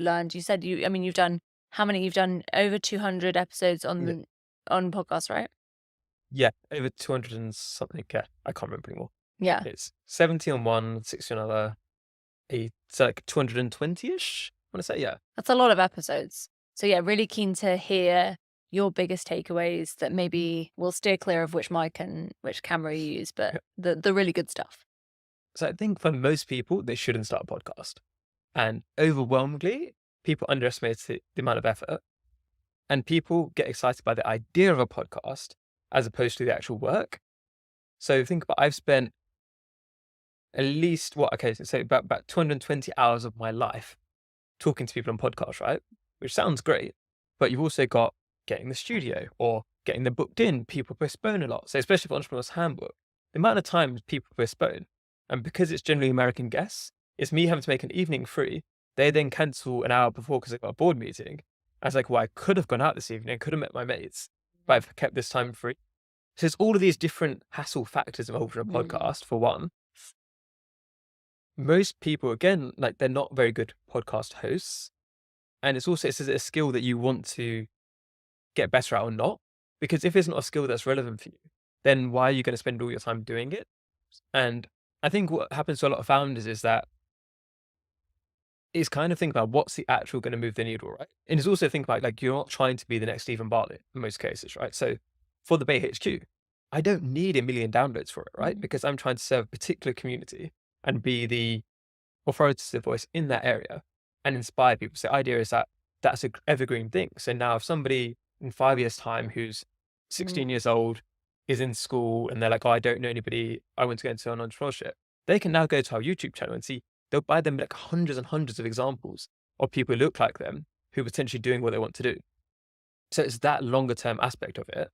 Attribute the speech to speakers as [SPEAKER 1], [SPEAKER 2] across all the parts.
[SPEAKER 1] learned? You said you've done how many? You've done over 200 episodes
[SPEAKER 2] Yeah.
[SPEAKER 1] on podcasts, right?
[SPEAKER 2] Yeah, over 200 and something. Yeah, I can't remember anymore.
[SPEAKER 1] Yeah.
[SPEAKER 2] It's 70 on one, 60 on another, so like 220-ish, I want to say, yeah.
[SPEAKER 1] That's a lot of episodes. So yeah, really keen to hear your biggest takeaways that maybe we'll steer clear of which mic and which camera you use, but
[SPEAKER 2] Yeah.
[SPEAKER 1] the really good stuff.
[SPEAKER 2] So I think for most people, they shouldn't start a podcast. And overwhelmingly, people underestimate the amount of effort, and people get excited by the idea of a podcast as opposed to the actual work. So think about, I've spent at least so about 220 hours of my life talking to people on podcasts, right? Which sounds great, but you've also got getting the studio or getting them booked in. People postpone a lot. So especially for Entrepreneurs Handbook, the amount of times people postpone, and because it's generally American guests, it's me having to make an evening free. They then cancel an hour before because they've got a board meeting. I was like, well, I could have gone out this evening, could have met my mates, but I've kept this time free. So there's all of these different hassle factors involved in a
[SPEAKER 1] Mm.
[SPEAKER 2] podcast. For one, most people, again, like they're not very good podcast hosts. And it's a skill that you want to get better at or not. Because if it's not a skill that's relevant for you, then why are you going to spend all your time doing it? And I think what happens to a lot of founders is that it's kind of think about what's the actual going to move the needle, right? And it's also think about like you're not trying to be the next Stephen Bartlett in most cases, right? So for the Bay HQ, I don't need a million downloads for it, right?
[SPEAKER 1] Mm.
[SPEAKER 2] Because I'm trying to serve a particular community and be the authoritative voice in that area and inspire people. So the idea is that that's an evergreen thing. So now if somebody in 5 years' time who's 16
[SPEAKER 1] Mm.
[SPEAKER 2] years old is in school and they're like, oh, I don't know anybody, I want to go into an entrepreneurship, they can now go to our YouTube channel and see, they'll buy them like hundreds and hundreds of examples of people who look like them who are potentially doing what they want to do. So it's that longer term aspect of it.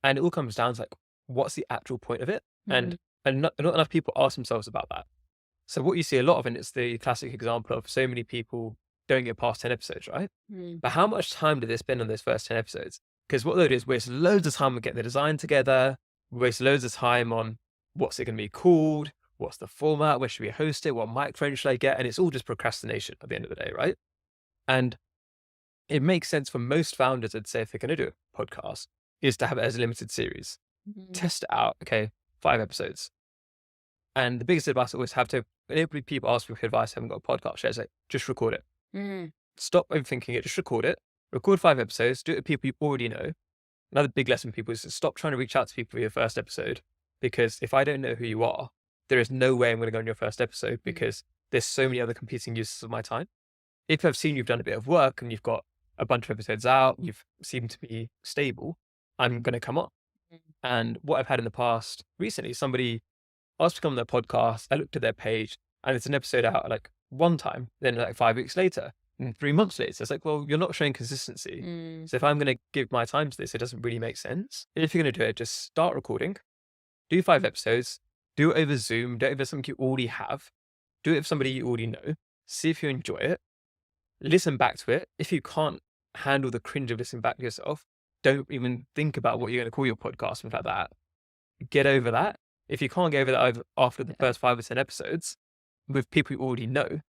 [SPEAKER 2] And it all comes down to like, what's the actual point of it?
[SPEAKER 1] Mm.
[SPEAKER 2] And not enough people ask themselves about that. So what you see a lot of, and it's the classic example of so many people don't get past 10 episodes, right?
[SPEAKER 1] Mm.
[SPEAKER 2] But how much time do they spend on those first 10 episodes? Because what they'll do is waste loads of time on getting the design together, waste loads of time on what's it going to be called, what's the format, where should we host it, what microphone should I get? And it's all just procrastination at the end of the day, right? And it makes sense for most founders, I'd say, if they're going to do a podcast, is to have it as a limited series.
[SPEAKER 1] Mm.
[SPEAKER 2] Test it out, okay, 5 episodes. And the biggest advice I always have to, whenever people ask me for advice, I haven't got a podcast, I say, just record it.
[SPEAKER 1] Mm.
[SPEAKER 2] Stop overthinking it, just record it. Record 5 episodes, do it with people you already know. Another big lesson for people is to stop trying to reach out to people for your first episode. Because if I don't know who you are, there is no way I'm going to go on your first episode
[SPEAKER 1] Mm.
[SPEAKER 2] because there's so many other competing uses of my time. If I've seen you've done a bit of work and you've got a bunch of episodes out, you've seemed to be stable, I'm going to come on.
[SPEAKER 1] Mm.
[SPEAKER 2] And what I've had in the past recently, somebody asked to come on their podcast. I looked at their page and it's an episode out like one time, then like 5 weeks later, and 3 months later. It's like, well, you're not showing consistency.
[SPEAKER 1] Mm.
[SPEAKER 2] So if I'm going to give my time to this, it doesn't really make sense. If you're going to do it, just start recording, do 5 episodes, do it over Zoom, do it over something you already have, do it with somebody you already know, see if you enjoy it, listen back to it. If you can't handle the cringe of listening back to yourself, don't even think about what you're going to call your podcast, something like that. Get over that. If you can't get over that after the
[SPEAKER 1] Yeah.
[SPEAKER 2] first 5 or 10 episodes with people you already know,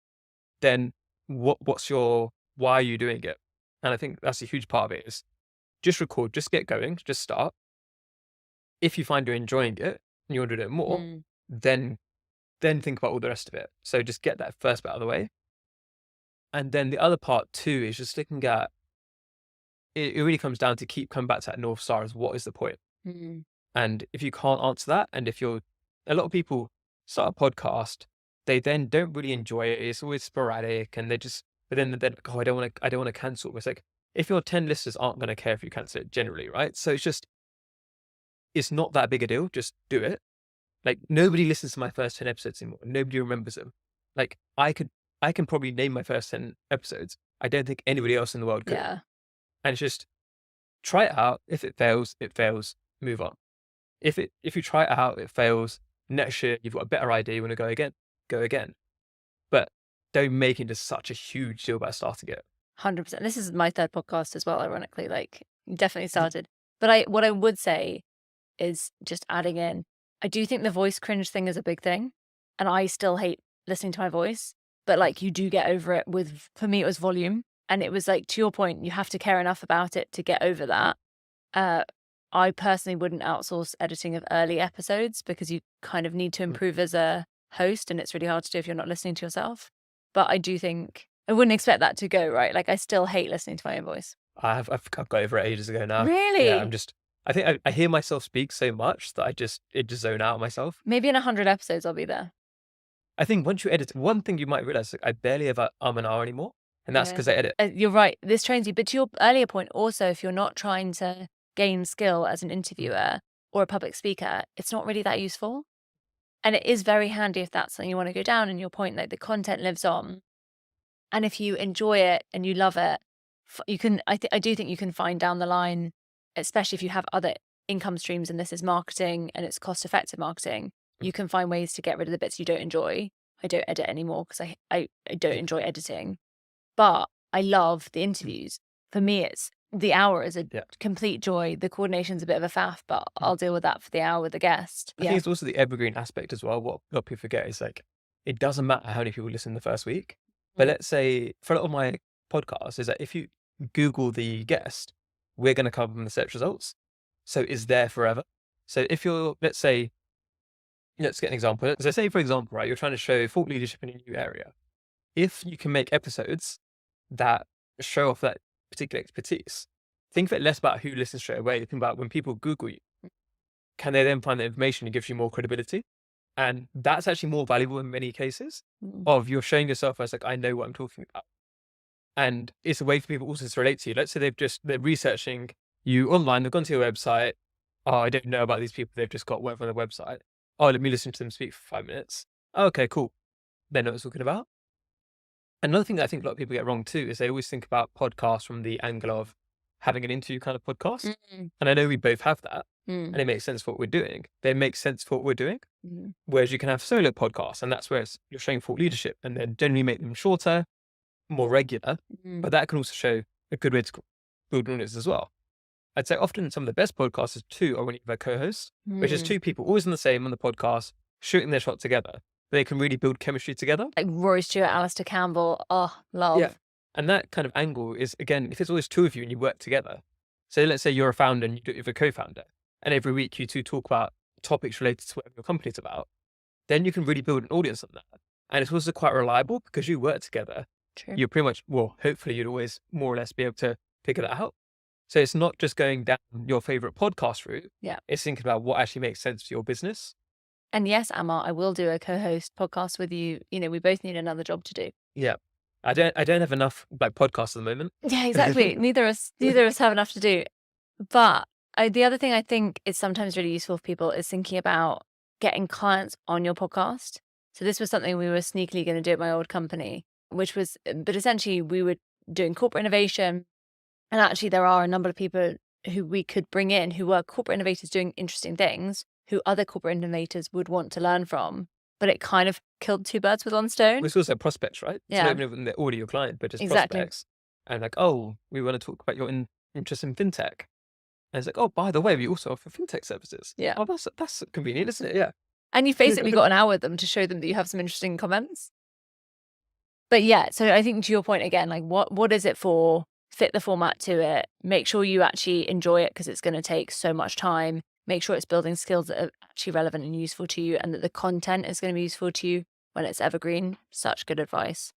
[SPEAKER 2] then what's your, why are you doing it? And I think that's a huge part of it is just record, just get going, just start. If you find you're enjoying it and you want to do it more,
[SPEAKER 1] Mm.
[SPEAKER 2] then think about all the rest of it. So just get that first bit out of the way. And then the other part too is just looking at it really comes down to keep coming back to that North Star as what is the point?
[SPEAKER 1] Mm.
[SPEAKER 2] And if you can't answer that, and if you're, a lot of people start a podcast, they then don't really enjoy it. It's always sporadic, and but then they're like, oh, I don't want to cancel. It's like if your 10 listeners aren't going to care if you cancel it, generally, right? So it's not that big a deal. Just do it. Like nobody listens to my first 10 episodes anymore. Nobody remembers them. Like I can probably name my first 10 episodes. I don't think anybody else in the world could.
[SPEAKER 1] Yeah.
[SPEAKER 2] And it's just try it out. If it fails, it fails. Move on. If you try it out, it fails. Next year, you've got a better idea. You want to go again, go again. But don't make it just such a huge deal by starting it.
[SPEAKER 1] 100%. This is my third podcast as well, ironically, like definitely started. But what I would say is just adding in, I do think the voice cringe thing is a big thing. And I still hate listening to my voice. but like you do get over it with, for me, it was volume. And it was like, to your point, you have to care enough about it to get over that. I personally wouldn't outsource editing of early episodes because you kind of need to improve as a host, and it's really hard to do if you're not listening to yourself. But I do think I wouldn't expect that to go, right? Like I still hate listening to my own voice.
[SPEAKER 2] I've got over it ages ago now.
[SPEAKER 1] Really?
[SPEAKER 2] Yeah, I think I hear myself speak so much that it just zone out myself.
[SPEAKER 1] Maybe in 100 episodes I'll be there.
[SPEAKER 2] I think once you edit, one thing you might realize, like, I barely ever and R anymore. And that's because I edit.
[SPEAKER 1] You're right. This trains you. But to your earlier point, also, if you're not trying to gain skill as an interviewer or a public speaker, it's not really that useful. And it is very handy if that's something you want to go down. And your point, like the content lives on. And if you enjoy it and you love it, you can, I do think you can find down the line, especially if you have other income streams and this is marketing and it's cost effective marketing, you can find ways to get rid of the bits you don't enjoy. I don't edit anymore because I don't enjoy editing, but I love the interviews. For me, it's the hour is a complete joy. The coordination's a bit of a faff, but I'll deal with that for the hour with the guest.
[SPEAKER 2] I think it's also the evergreen aspect as well. What a lot of people forget is like, it doesn't matter how many people listen the first week. But let's say for a lot of my podcasts is that if you Google the guest, we're going to come from the search results. So it's there forever. So if you're, let's say, let's get an example. So say, for example, right, you're trying to show thought leadership in a new area. If you can make episodes that show off that particular expertise, think of it less about who listens straight away. Think about when people Google you, can they then find the information that gives you more credibility? And that's actually more valuable in many cases of you're showing yourself as like, I know what I'm talking about. And it's a way for people also to relate to you. Let's say they're researching you online. They've gone to your website. Oh, I don't know about these people. They've just got whatever on their website. Oh, let me listen to them speak for 5 minutes. Oh, okay, cool. They know what I'm talking about. Another thing that I think a lot of people get wrong too is they always think about podcasts from the angle of having an interview kind of podcast. And I know we both have that. And it makes sense for what we're doing. They make sense for what we're doing. Whereas you can have solo podcasts, and that's where you're showing thought leadership, and then generally make them shorter, more regular. But that can also show a good way to build an audience as well. I'd say often some of the best podcasts is two, or when you have a co-host, which is two people always on the podcast, shooting their shot together. They can really build chemistry together.
[SPEAKER 1] Like Rory Stewart, Alistair Campbell. Oh, love.
[SPEAKER 2] Yeah. And that kind of angle is, again, if it's always two of you and you work together. So let's say you're a founder and you have a co-founder, and every week you two talk about topics related to whatever your company's about, then you can really build an audience on that. And it's also quite reliable because you work together.
[SPEAKER 1] True.
[SPEAKER 2] You're pretty much, well, hopefully you'd always more or less be able to figure that out. So it's not just going down your favorite podcast route.
[SPEAKER 1] Yeah.
[SPEAKER 2] It's thinking about what actually makes sense for your business.
[SPEAKER 1] And yes, Amar, I will do a co-host podcast with you. You know, we both need another job to do.
[SPEAKER 2] Yeah. I don't have enough like podcasts at the moment.
[SPEAKER 1] Yeah, exactly. Neither of us have enough to do. But the other thing I think is sometimes really useful for people is thinking about getting clients on your podcast. So this was something we were sneakily going to do at my old company, but essentially we were doing corporate innovation. And actually there are a number of people who we could bring in who were corporate innovators doing interesting things, who other corporate innovators would want to learn from. But it kind of killed two birds with one stone.
[SPEAKER 2] It's also prospects, right?
[SPEAKER 1] Yeah.
[SPEAKER 2] It's not even the audio client, but just prospects. And like, oh, we want to talk about your interest in fintech. And it's like, oh, by the way, we also offer fintech services.
[SPEAKER 1] Yeah.
[SPEAKER 2] Oh, that's convenient, isn't it? Yeah.
[SPEAKER 1] And you've basically got an hour with them to show them that you have some interesting comments. But yeah, so I think to your point again, like what is it for? Fit the format to it. Make sure you actually enjoy it because it's going to take so much time. Make sure it's building skills that are actually relevant and useful to you, and that the content is going to be useful to you when it's evergreen. Such good advice.